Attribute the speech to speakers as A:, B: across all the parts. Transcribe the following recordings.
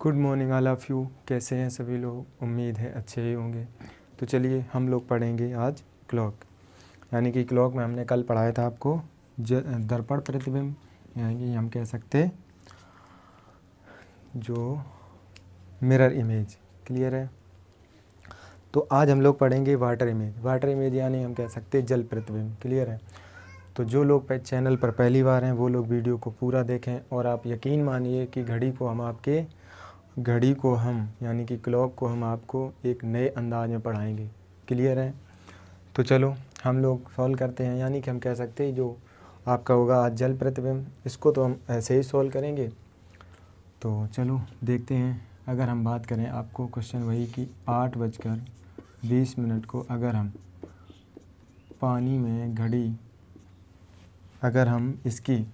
A: Good morning all of you. कैसे हैं सभी लोग? उम्मीद है अच्छे ही होंगे। तो चलिए हम लोग पढ़ेंगे आज क्लॉक, यानी कि क्लॉक में हमने कल पढ़ाया था आपको दर्पण प्रतिबिंब, यानी कि हम कह सकते जो मिरर इमेज। क्लियर है? तो आज हम लोग पढ़ेंगे वाटर इमेज। वाटर इमेज यानी हम कह सकते जल प्रतिबिंब। क्लियर है? तो जो लोग चैनल पर पहली बार हैं वो लोग वीडियो को पूरा देखें, और आप यकीन मानिए कि घड़ी को हम यानी कि क्लॉक को हम आपको एक नए अंदाज में पढ़ाएंगे। क्लियर है? तो चलो हम लोग सॉल्व करते हैं, यानी कि हम कह सकते हैं जो आपका होगा आज जल प्रतिबिंब, इसको तो हम ऐसे ही सॉल्व करेंगे। तो चलो देखते हैं। अगर हम बात करें, आपको क्वेश्चन वही कि 8:20 को अगर हम पानी में घड़ी, अगर हम इसकी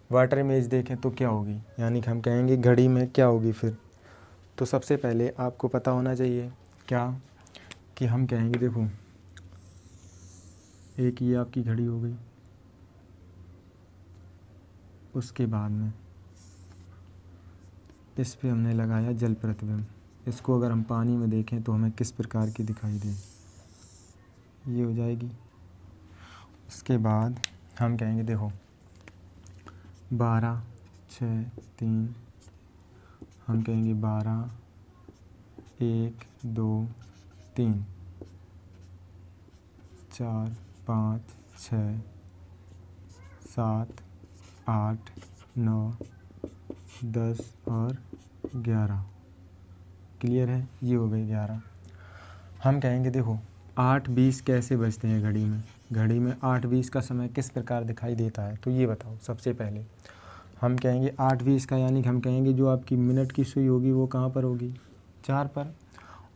A: वाटर इमेज देखें तो क्या होगी, यानी कि हम कहेंगे घड़ी में क्या होगी फिर। तो सबसे पहले आपको पता होना चाहिए क्या कि हम कहेंगे देखो, एक ये आपकी घड़ी हो गई, उसके बाद में इस पे हमने लगाया जल प्रतिबिंब। इसको अगर हम पानी में देखें तो हमें किस प्रकार की दिखाई दे, ये हो जाएगी। उसके बाद हम कहेंगे देखो 12, 6, 3, हम कहेंगे 12, 1, 2, 3, 4, 5, 6, 7, 8, 9, 10 और 11। क्लियर है? ये हो गई 11। हम कहेंगे देखो 8:20 कैसे बजते हैं घड़ी में। घड़ी में 8:20 का समय किस प्रकार दिखाई देता है, तो ये बताओ। सबसे पहले हम कहेंगे 8:20 का, यानी कि हम कहेंगे जो आपकी मिनट की सुई होगी वो कहाँ पर होगी, 4 पर,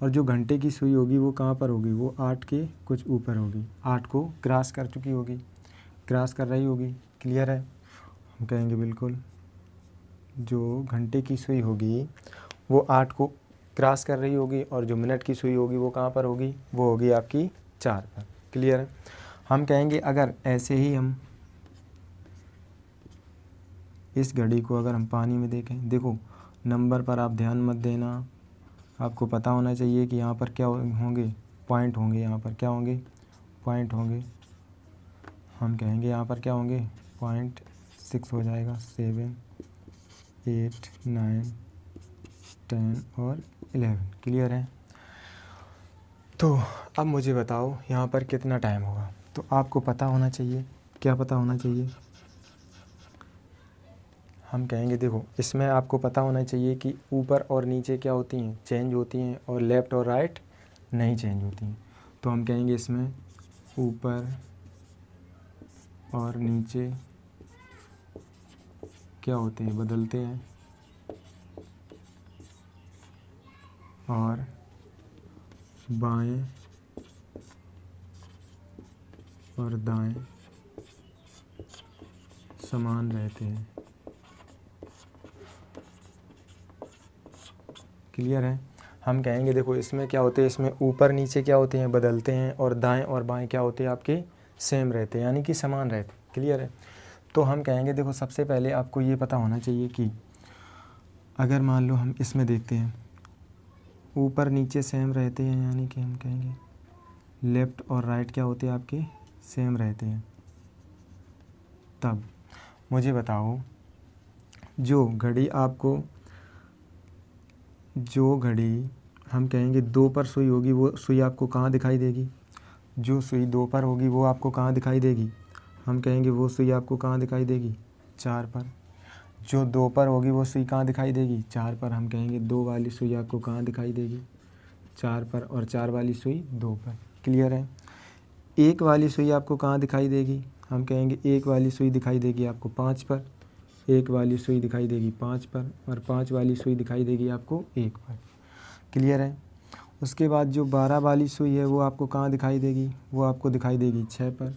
A: और जो घंटे की सुई होगी वो कहाँ पर होगी, वो 8 के कुछ ऊपर होगी। 8 को क्रॉस कर चुकी होगी, क्रॉस कर रही होगी। क्लियर है? हम कहेंगे बिल्कुल जो घंटे की सुई होगी वो 8 को क्रॉस कर रही होगी, और जो मिनट की सुई होगी वो कहाँ पर होगी, वो होगी आपकी 4 पर। क्लियर है? हम कहेंगे अगर ऐसे ही हम इस घड़ी को अगर हम पानी में देखें, देखो नंबर पर आप ध्यान मत देना, आपको पता होना चाहिए कि यहाँ पर क्या होंगे, पॉइंट होंगे। यहाँ पर क्या होंगे, पॉइंट होंगे। हम कहेंगे यहाँ पर क्या होंगे, 0.6 हो जाएगा, 7, 8, 9, 10 और 11। क्लियर है? तो अब मुझे बताओ यहाँ पर कितना टाइम होगा। तो आपको पता होना चाहिए, क्या पता होना चाहिए, हम कहेंगे देखो इसमें आपको पता होना चाहिए कि ऊपर और नीचे क्या होती हैं, चेंज होती हैं, और लेफ़्ट और राइट नहीं चेंज होती हैं। तो हम कहेंगे इसमें ऊपर और नीचे क्या होते हैं, बदलते हैं, और बाएं और दाएं समान रहते हैं। क्लियर है? हम कहेंगे देखो इसमें क्या होते हैं, इसमें ऊपर नीचे क्या होते हैं, बदलते हैं, और दाएं और बाएं क्या होते हैं, आपके सेम रहते हैं, यानी कि समान रहते हैं। क्लियर है? तो हम कहेंगे देखो सबसे पहले आपको ये पता होना चाहिए कि अगर मान लो हम इसमें देखते हैं ऊपर नीचे सेम रहते हैं, यानी कि हम कहेंगे लेफ़्ट और राइट क्या होते हैं, आपके सेम रहते हैं। तब मुझे बताओ जो घड़ी हम कहेंगे 2 पर सुई होगी, वो सुई आपको कहाँ दिखाई देगी, जो सुई 2 पर होगी वो आपको कहाँ दिखाई देगी, हम कहेंगे वो सुई आपको कहाँ दिखाई देगी, 4 पर। जो 2 पर होगी वो सुई कहाँ दिखाई देगी, 4 पर। हम कहेंगे 2 वाली सुई आपको कहाँ दिखाई देगी, 4 पर, और 4 वाली सुई 2 पर। क्लियर है? 1 वाली सुई आपको कहाँ दिखाई देगी, हम कहेंगे 1 वाली सुई दिखाई देगी आपको 5 पर, 1 वाली सुई दिखाई देगी 5 पर, और 5 वाली सुई दिखाई देगी आपको 1 पर। क्लियर है? उसके बाद जो 12 वाली सुई है वो आपको कहाँ दिखाई देगी, वो आपको दिखाई देगी 6 पर।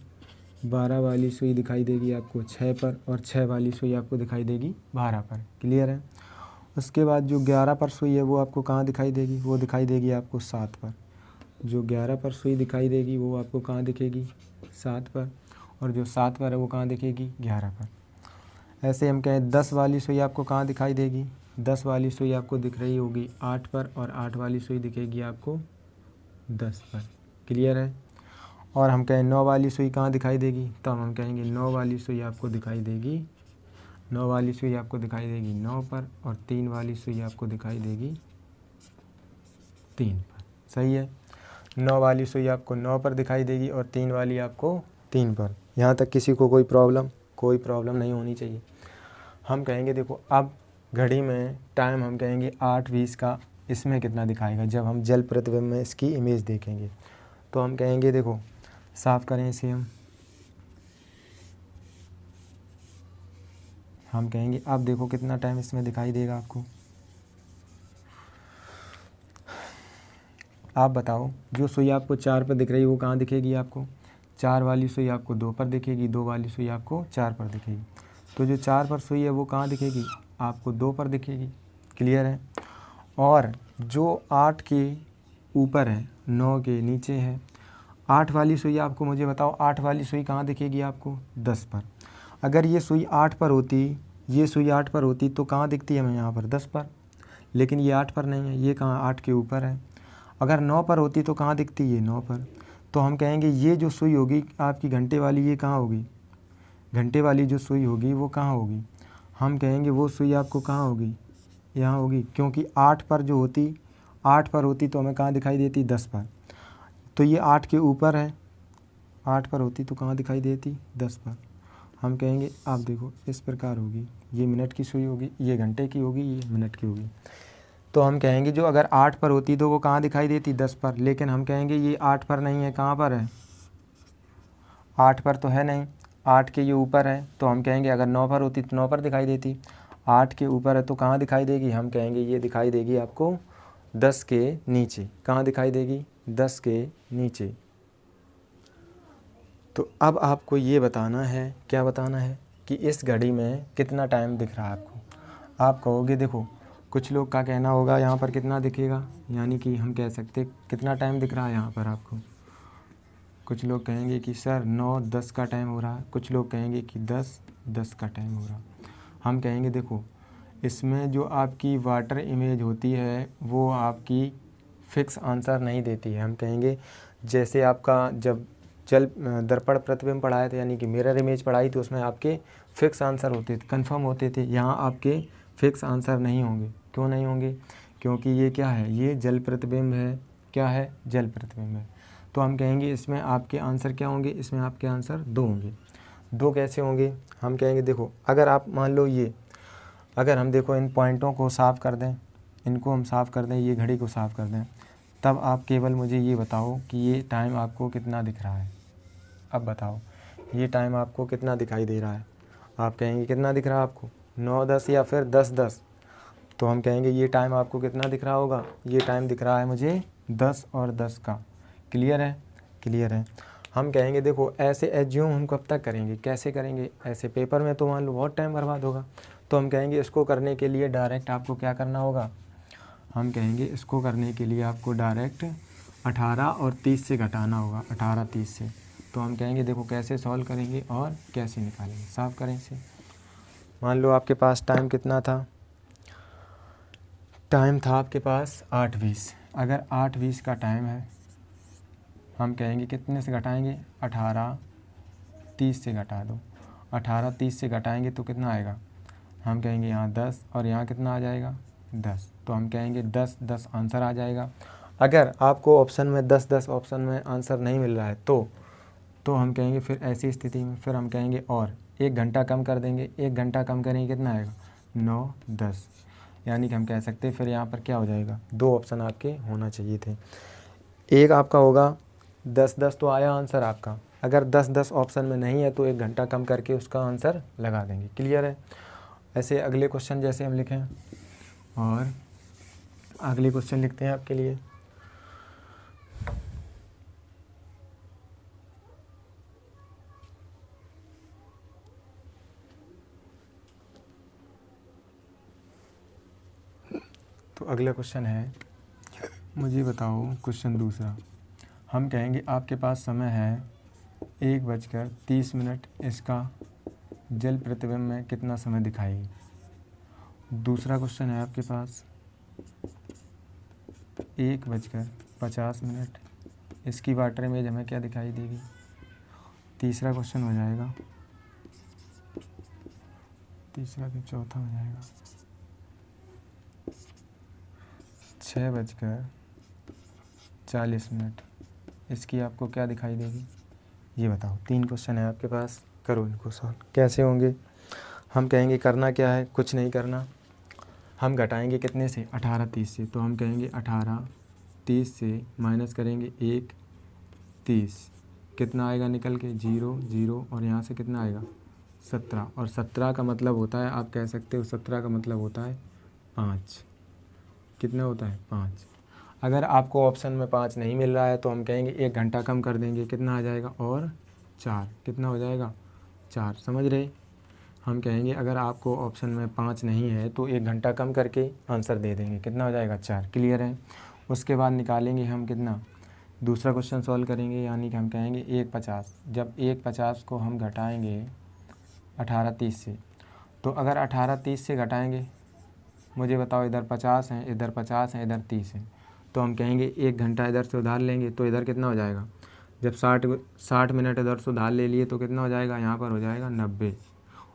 A: 12 वाली सुई दिखाई देगी आपको 6 पर, और 6 वाली सुई आपको दिखाई देगी 12 पर। क्लियर है? उसके बाद जो 11 पर सुई है वो आपको कहाँ दिखाई देगी, वो दिखाई देगी आपको 7 पर। जो 11 पर सुई दिखाई देगी वो आपको कहाँ दिखेगी, 7 पर, और जो 7 पर है वो कहाँ दिखेगी, 11 पर। ऐसे हम कहें 10 वाली सुई आपको कहाँ दिखाई देगी, 10 वाली सुई आपको दिख रही होगी 8 पर और 8 वाली सुई दिखेगी आपको 10 पर। क्लियर है। और हम कहें 9 वाली सुई कहाँ दिखाई देगी, तब हम कहेंगे 9 वाली सुई आपको दिखाई देगी 9 वाली सुई आपको दिखाई देगी 9 पर और 3 वाली सुई आपको दिखाई देगी 3 पर। सही है। 9 वाली सुई आपको 9 पर दिखाई देगी और 3 वाली आपको 3 पर। यहाँ तक किसी को कोई प्रॉब्लम नहीं होनी चाहिए। हम कहेंगे देखो अब घड़ी में टाइम हम कहेंगे 8:20 का, इसमें कितना दिखाएगा जब हम जल प्रतिबिंब में इसकी इमेज देखेंगे। तो हम कहेंगे देखो साफ़ करें इसे हम कहेंगे अब देखो कितना टाइम इसमें दिखाई देगा आपको। आप बताओ, जो सुई आपको 4 पर दिख रही है वो कहाँ दिखेगी आपको, 4 वाली सुई आपको 2 पर दिखेगी, 2 वाली सुई आपको 4 पर दिखेगी। तो जो 4 पर सुई है वो कहाँ दिखेगी, आपको 2 पर दिखेगी। क्लियर है। और जो 8 के ऊपर है 9 के नीचे है, 8 वाली सुई आपको मुझे बताओ 8 वाली सुई कहाँ दिखेगी आपको 10 पर। अगर ये सुई 8 पर होती, ये सुई 8 पर होती तो कहाँ दिखती है हमें यहाँ पर 10 पर, लेकिन ये 8 पर नहीं है, ये कहाँ 8 के ऊपर है। अगर 9 पर होती तो कहाँ दिखती है 9 पर। तो हम कहेंगे ये जो सुई होगी आपकी घंटे वाली, ये कहाँ होगी, घंटे वाली जो सुई होगी वो कहाँ होगी, हम कहेंगे वो सुई आपको कहाँ होगी, यहाँ होगी। क्योंकि 8 पर जो होती, 8 पर होती तो हमें कहाँ दिखाई देती 10 पर। तो ये 8 के ऊपर है, 8 पर होती तो कहाँ दिखाई देती 10 पर। हम कहेंगे आप देखो इस प्रकार होगी, ये मिनट की सुई होगी, ये घंटे की होगी, ये मिनट की होगी। तो हम कहेंगे जो अगर 8 पर होती तो वो कहाँ दिखाई देती 10 पर, लेकिन हम कहेंगे ये 8 पर नहीं है, कहाँ पर है, 8 पर तो है नहीं, 8 के ये ऊपर है। तो हम कहेंगे अगर 9 पर होती तो 9 पर दिखाई देती, 8 के ऊपर है तो कहाँ दिखाई देगी, हम कहेंगे ये दिखाई देगी आपको 10 के नीचे। कहाँ दिखाई देगी, 10 के नीचे। तो अब आपको ये बताना है, क्या बताना है कि इस घड़ी में कितना टाइम दिख रहा है आपको। आप कहोगे देखो कुछ लोग का कहना होगा यहाँ पर कितना दिखेगा, यानी कि हम कह सकते कितना टाइम दिख रहा है यहाँ पर आपको। कुछ लोग कहेंगे कि सर 9:10 का टाइम हो रहा है, कुछ लोग कहेंगे कि 10:10 का टाइम हो रहा। हम कहेंगे देखो इसमें जो आपकी वाटर इमेज होती है वो आपकी फ़िक्स आंसर नहीं देती है। हम कहेंगे जैसे आपका जब जल दर्पण प्रतिबिंब पढ़ाए थे, यानी कि मिरर इमेज पढ़ाई थी, उसमें आपके फ़िक्स आंसर होते थे, कंफर्म होते थे। यहाँ आपके फ़िक्स आंसर नहीं होंगे। क्यों नहीं होंगे, क्योंकि ये क्या है, ये जल प्रतिबिंब है। क्या है, जल प्रतिबिंब है। तो हम कहेंगे इसमें आपके आंसर क्या होंगे, इसमें आपके आंसर 2 होंगे। 2 कैसे होंगे, हम कहेंगे देखो अगर आप मान लो ये, अगर हम देखो इन पॉइंटों को साफ़ कर दें, इनको हम साफ़ कर दें, ये घड़ी को साफ़ कर दें, तब आप केवल मुझे ये बताओ कि ये टाइम आपको कितना दिख रहा है। अब बताओ ये टाइम आपको कितना दिखाई दे रहा है। आप कहेंगे कितना दिख रहा है आपको, 9:10 या फिर 10:10। तो हम कहेंगे ये टाइम आपको कितना दिख रहा होगा, ये टाइम दिख रहा है मुझे 10 और 10 का। क्लियर है, क्लियर है। हम कहेंगे देखो ऐसे एज्यूम हम कब तक करेंगे, कैसे करेंगे, ऐसे पेपर में तो मान लो बहुत टाइम बर्बाद होगा। तो हम कहेंगे इसको करने के लिए डायरेक्ट आपको क्या करना होगा, हम कहेंगे इसको करने के लिए आपको डायरेक्ट 18 और 30 से घटाना होगा, 18 30 से। तो हम कहेंगे देखो कैसे सॉल्व करेंगे और कैसे निकालेंगे। साफ़ करें इसे। मान लो आपके पास टाइम कितना था, टाइम था आपके पास 8:20। अगर 8:20 का टाइम है, हम कहेंगे कितने से घटाएंगे, 18 30 से घटा दो। 18 30 से घटाएंगे तो कितना आएगा, हम कहेंगे यहाँ 10 और यहाँ कितना आ जाएगा 10। तो हम कहेंगे 10 आंसर आ जाएगा। अगर आपको ऑप्शन में 10 ऑप्शन में आंसर नहीं मिल रहा है तो हम कहेंगे फिर ऐसी स्थिति में फिर हम कहेंगे और 1 घंटा कम कर देंगे। 1 घंटा कम करेंगे कितना आएगा, 9 10। यानी कि हम कह सकते हैं फिर यहाँ पर क्या हो जाएगा, 2 ऑप्शन आपके होना चाहिए थे। एक आपका होगा 10 तो आया आंसर आपका। अगर 10 ऑप्शन में नहीं है तो 1 घंटा कम करके उसका आंसर लगा देंगे। क्लियर है। ऐसे अगले क्वेश्चन जैसे हम लिखें, और अगले क्वेश्चन लिखते हैं आपके लिए। तो अगला क्वेश्चन है, मुझे बताओ क्वेश्चन दूसरा। हम कहेंगे आपके पास समय है 1:30। इसका जल प्रतिबिंब में कितना समय दिखाएगी। दूसरा क्वेश्चन है आपके पास 1:50 इसकी वाटर इमेज हमें क्या दिखाई देगी। तीसरा क्वेश्चन हो जाएगा, तीसरा फिर चौथा हो जाएगा 6:40 इसकी आपको क्या दिखाई देगी, ये बताओ। 3 क्वेश्चन है आपके पास, करो इनको सॉल्व। कैसे होंगे, हम कहेंगे करना क्या है, कुछ नहीं करना। हम घटाएंगे कितने से, 18:30 से। तो हम कहेंगे 18:30 से माइनस करेंगे 1:30, कितना आएगा निकल के 0 0, और यहाँ से कितना आएगा 17, और 17 का मतलब होता है, आप कह सकते हो 17 का मतलब होता है 5। कितना होता है 5। अगर आपको ऑप्शन में 5 नहीं मिल रहा है तो हम कहेंगे 1 घंटा कम कर देंगे, कितना आ जाएगा, और 4, कितना हो जाएगा 4। समझ रहे, हम कहेंगे अगर आपको ऑप्शन में 5 नहीं है तो 1 घंटा कम करके आंसर दे देंगे, कितना हो जाएगा 4। क्लियर है। उसके बाद निकालेंगे हम कितना, दूसरा क्वेश्चन सॉल्व करेंगे, यानी कि हम कहेंगे 1:50। जब 1:50 को हम घटाएंगे 18:30 से, तो अगर 18:30 से घटाएंगे, मुझे बताओ, इधर 50 हैं, इधर 50 हैं, इधर 30 हैं, तो हम कहेंगे 1 घंटा इधर से उधार लेंगे तो इधर कितना हो जाएगा। जब 60 मिनट इधर से उधार ले लिए तो कितना हो जाएगा, यहाँ पर हो जाएगा 90,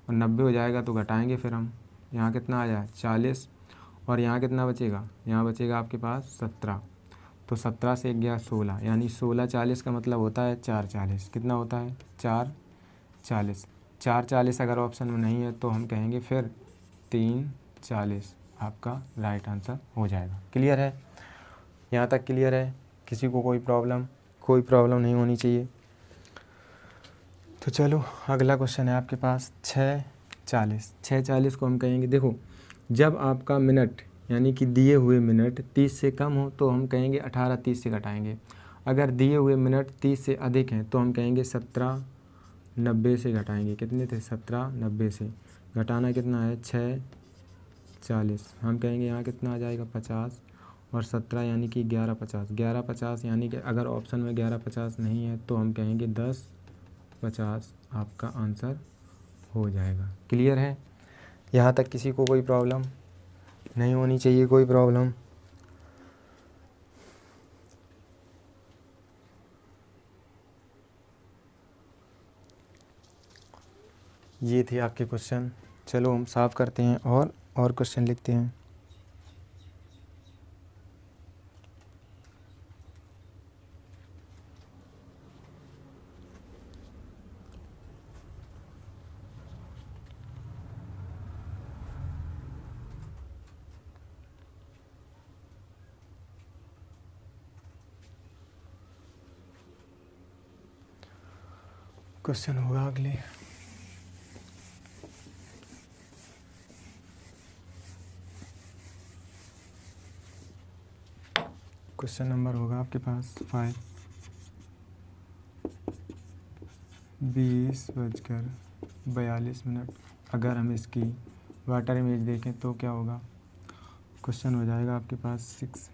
A: और 90 हो जाएगा तो घटाएंगे फिर हम, यहाँ कितना आ जाए 40, और यहाँ कितना बचेगा, यहाँ बचेगा आपके पास 17। तो 17 से 1 गया 16, यानी 16:40 का मतलब होता है 4:40। कितना होता है 4:40। 4:40 अगर ऑप्शन में नहीं है तो हम कहेंगे फिर 3:40 आपका राइट आंसर हो जाएगा। क्लियर है, यहाँ तक क्लियर है। किसी को कोई प्रॉब्लम नहीं होनी चाहिए। तो चलो अगला क्वेश्चन है आपके पास 6:40। 6:40 को हम कहेंगे, देखो जब आपका मिनट यानी कि दिए हुए मिनट 30 से कम हो तो हम कहेंगे 18:30 से घटाएंगे। अगर दिए हुए मिनट 30 से अधिक हैं तो हम कहेंगे 17:90 से घटाएंगे। कितने थे, 17:90 से घटाना कितना है 6:40। हम कहेंगे यहाँ कितना आ जाएगा 50, और 17 यानी कि 11:50। 11:50 यानी कि अगर ऑप्शन में 11:50 नहीं है तो हम कहेंगे 10:50 आपका आंसर हो जाएगा। क्लियर है, यहाँ तक किसी को कोई प्रॉब्लम नहीं होनी चाहिए, कोई प्रॉब्लम। ये थे आपके क्वेश्चन। चलो हम साफ़ करते हैं और क्वेश्चन लिखते हैं। क्वेश्चन होगा अगले, क्वेश्चन नंबर होगा आपके पास 5। 20:42। अगर हम इसकी वाटर इमेज देखें तो क्या होगा, क्वेश्चन हो जाएगा आपके पास 6,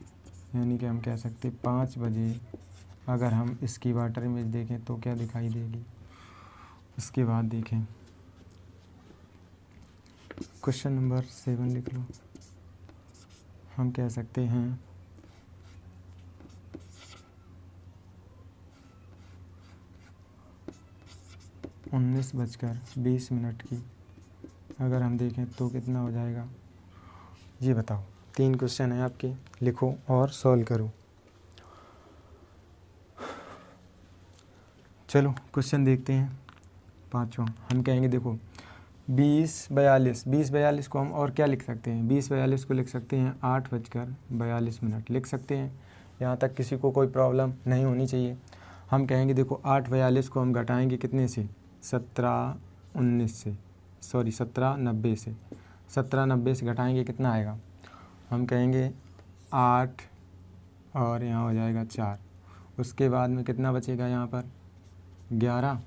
A: यानी कि हम कह सकते 5 बजे अगर हम इसकी वाटर इमेज देखें तो क्या दिखाई देगी। उसके बाद देखें क्वेश्चन नंबर 7 लिख लो। हम कह सकते हैं 19:20 की अगर हम देखें तो कितना हो जाएगा, ये बताओ। 3 क्वेश्चन है आपके, लिखो और सॉल्व करो। चलो क्वेश्चन देखते हैं 5वां। हम कहेंगे देखो 20:42 को हम और क्या लिख सकते हैं, 20:42 को लिख सकते हैं 8:42 लिख सकते हैं। यहाँ तक किसी को कोई प्रॉब्लम नहीं होनी चाहिए। हम कहेंगे देखो 8:42 को हम घटाएंगे कितने से, 17:90 से। 17:90 से घटाएंगे कितना आएगा, हम कहेंगे 8, और यहाँ हो जाएगा 4। उसके बाद में कितना बचेगा यहाँ पर 11।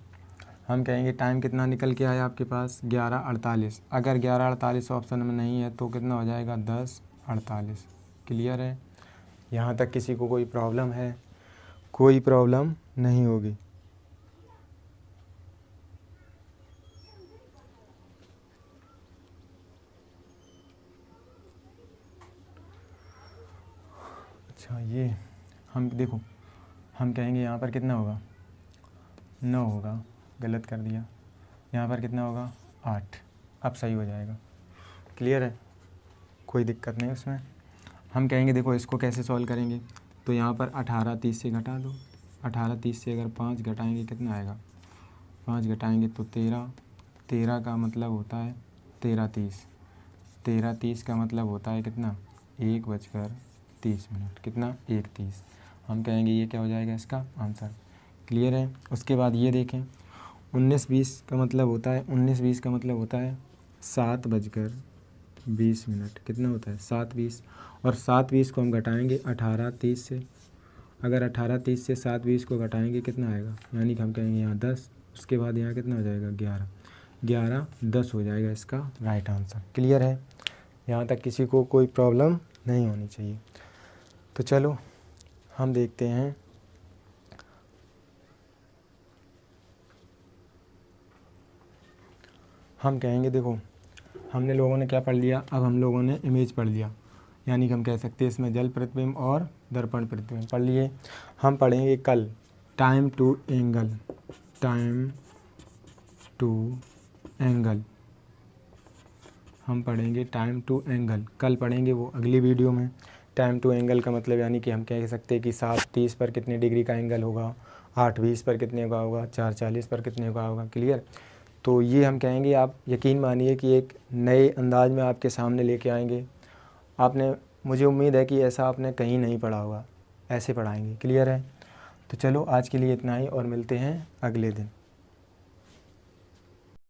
A: हम कहेंगे टाइम कितना निकल के आया आपके पास 11:48। अगर 11:48 ऑप्शन में नहीं है तो कितना हो जाएगा 10:48। क्लियर है, यहाँ तक किसी को कोई प्रॉब्लम है, कोई प्रॉब्लम नहीं होगी। अच्छा ये हम देखो, हम कहेंगे यहाँ पर कितना होगा, 9 होगा, गलत कर दिया। यहाँ पर कितना होगा, 8। अब सही हो जाएगा। क्लियर है, कोई दिक्कत नहीं उसमें। हम कहेंगे देखो इसको कैसे सॉल्व करेंगे, तो यहाँ पर 18 30 से घटा दो। 18 30 से अगर 5 घटाएंगे कितना आएगा, 5 घटाएंगे तो 13। 13 का मतलब होता है 13 30। 13 30 का मतलब होता है कितना, 1:30। कितना, 1:30। हम कहेंगे ये क्या हो जाएगा इसका आंसर। क्लियर है। उसके बाद ये देखें, 19 20 का मतलब होता है, 19 20 का मतलब होता है 7:20। कितना होता है, 7:20। और 7:20 को हम घटाएंगे 18 30 से। अगर 18 30 से 7:20 को घटाएंगे कितना आएगा, यानी कि हम कहेंगे यहाँ 10। उसके बाद यहाँ कितना हो जाएगा, 11। 11 10 हो जाएगा इसका राइट आंसर। क्लियर है, यहाँ तक किसी को कोई प्रॉब्लम नहीं होनी चाहिए। तो चलो हम देखते हैं, हम कहेंगे देखो हमने लोगों ने क्या पढ़ लिया, अब हम लोगों ने इमेज पढ़ लिया, यानी कि हम कह सकते हैं इसमें जल प्रतिबिंब और दर्पण प्रतिबिंब पढ़ लिए। हम पढ़ेंगे कल time to angle. Time to angle हम पढ़ेंगे, टाइम टू एंगल कल पढ़ेंगे, वो अगली वीडियो में। टाइम टू एंगल का मतलब यानी कि हम कह सकते हैं कि 7:30 पर कितने डिग्री का एंगल होगा, 8:20 पर कितने का होगा, 4:40 पर कितने का होगा। क्लियर। तो ये हम कहेंगे, आप यकीन मानिए कि एक नए अंदाज में आपके सामने लेके आएंगे। आपने, मुझे उम्मीद है कि ऐसा आपने कहीं नहीं पढ़ा होगा, ऐसे पढ़ाएंगे। क्लियर है। तो चलो आज के लिए इतना ही और मिलते हैं अगले दिन।